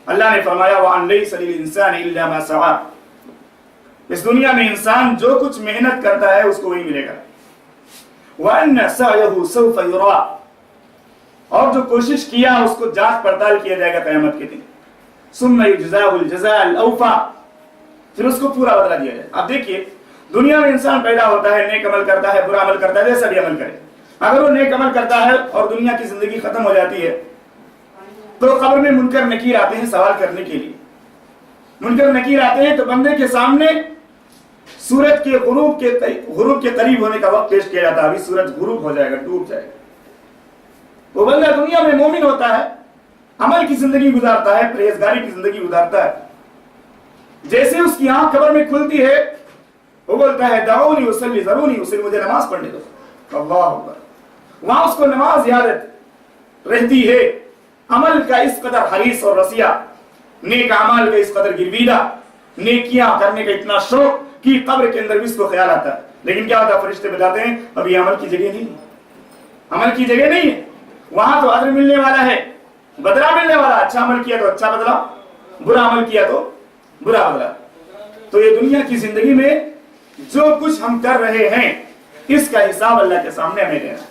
اللہ نے فرمایا وَأَن لَيْسَ لِلْإِنسَانِ إِلَّا مَا سَعَىٰ، اس دنیا میں انسان جو کچھ محنت کرتا ہے اس کو وہی ملے گا. وَأَنَّ سَعْيَهُ سَوْفَ يُرَىٰ، اور جو کوشش کیا اس کو جانچ پڑتال کیا جائے گا قیامت کے دن. ثُمَّ يُجْزَاهُ الْجَزَاءَ الْأَوْفَىٰ، پھر اس کو پورا بدلہ دیا جائے. اب دیکھیے دنیا میں انسان پیدا ہوتا ہے، نیک عمل کرتا ہے، برا عمل کرتا ہے، جیسا بھی عمل کرے. اگر وہ نیک عمل کرتا ہے اور دنیا کی زندگی ختم ہو جاتی ہے تو قبر میں منکر نکیر آتے ہیں سوال کرنے کے لیے. منکر نکیر آتے ہیں تو بندے کے سامنے سورج کے غروب کے قریب ہونے کا وقت پیش کیا جاتا ہے. ابھی سورج غروب ہو جائے گا، ڈوب جائے گا. وہ بندہ دنیا میں مومن ہوتا ہے، عمل کی زندگی گزارتا ہے، پرہیزگاری کی زندگی گزارتا ہے. جیسے اس کی آنکھ قبر میں کھلتی ہے وہ بولتا ہے دعونی اصلی، ضرونی اصلی، مجھے نماز پڑھنے دو. اللہ اکبر. وہاں اس کو نماز یاد رہتی ہے، عمل کا اس قدر حریص اور رسیہ، نیک اعمال کا اس قدر گرویدہ، نیکیاں کرنے کا اتنا شوق کہ قبر کے اندر بھی اس کو خیال آتا ہے. لیکن کیا ہوتا ہے، فرشتے بتاتے ہیں اب یہ عمل کی جگہ نہیں ہے، عمل کی جگہ نہیں ہے. وہاں تو اجر ملنے والا ہے، بدلہ ملنے والا. اچھا عمل کیا تو اچھا بدلہ، برا عمل کیا تو برا بدلہ. تو یہ دنیا کی زندگی میں جو کچھ ہم کر رہے ہیں اس کا حساب اللہ کے سامنے ہمیں دینا ہے.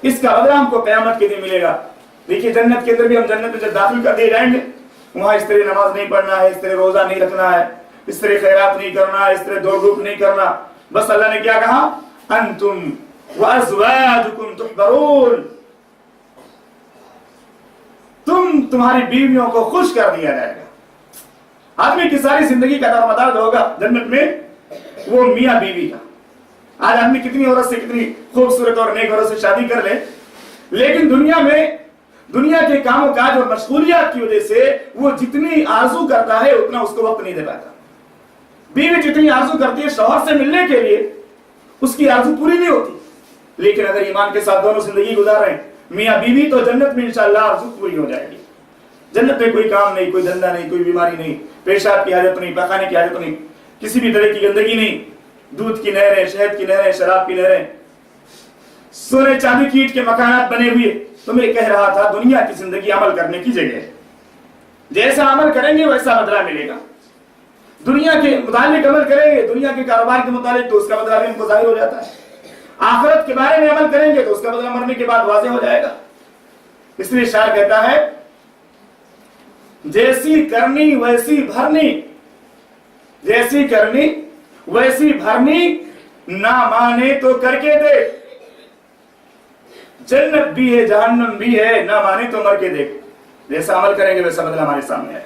اس کا بدلہ ہم کو قیامت کے دن ملے گا. دیکھیے جنت کے اندر بھی ہم جنت میں جب داخل کر دیے جائیں گے وہاں اس طرح نماز نہیں پڑھنا ہے، اس طرح روزہ نہیں رکھنا ہے، اس طرح خیرات نہیں کرنا ہے، اس طرح دوڑ دھوپ نہیں کرنا. بس اللہ نے کیا کہا، انتم وازواجکم تحبرون، تمہاری بیویوں کو خوش کر دیا جائے گا. آدمی کی ساری زندگی کا دارمدار جو ہوگا جنت میں وہ میاں بیوی کا. آج آدمی کتنی عورت سے، کتنی خوبصورت اور نیک عورت سے شادی کر لے، لیکن دنیا میں دنیا کے کام و کاج اور مشغولیات کی وجہ سے وہ جتنی آرزو کرتا ہے اتنا اس کو وقت نہیں دے پاتا. بیوی جتنی آرزو کرتی ہے شوہر سے ملنے کے لیے اس کی آرزو پوری نہیں ہوتی. لیکن اگر ایمان کے ساتھ دونوں زندگی گزار رہے ہیں میاں بیوی تو جنت میں انشاءاللہ آرزو پوری ہو جائے گی. جنت میں کوئی کام نہیں، کوئی دھندا نہیں، کوئی بیماری نہیں، پیشاب کی حاجت نہیں، پخانے کی حاجت نہیں، کسی بھی طرح کی گندگی نہیں. دودھ کی نہریں، شہد کی نہریں، شراب کی نہریں، سونے چاندی کی اینٹ کے مکانات بنے ہوئے. تو میں کہہ رہا تھا دنیا کی زندگی عمل کرنے کی جگہ ہے. جیسا عمل کریں گے ویسا بدلہ ملے گا. دنیا کے متعلق عمل کریں گے، دنیا کے کاروبار کے متعلق تو اس کا بدلہ بھی ہم کو ظاہر ہو جاتا ہے. آخرت کے بارے میں عمل کریں گے تو اس کا بدلہ مرنے کے بعد واضح ہو جائے گا. اس لیے شاعر کہتا ہے جیسی کرنی ویسی بھرنی، جیسی کرنی ویسی بھرنی، نہ مانے تو کر کے دیکھ. جنت بھی ہے جہنم بھی ہے، نہ مانے تو مر کے دیکھ. جیسا عمل کریں گے ویسا بدلہ ہمارے سامنے ہے.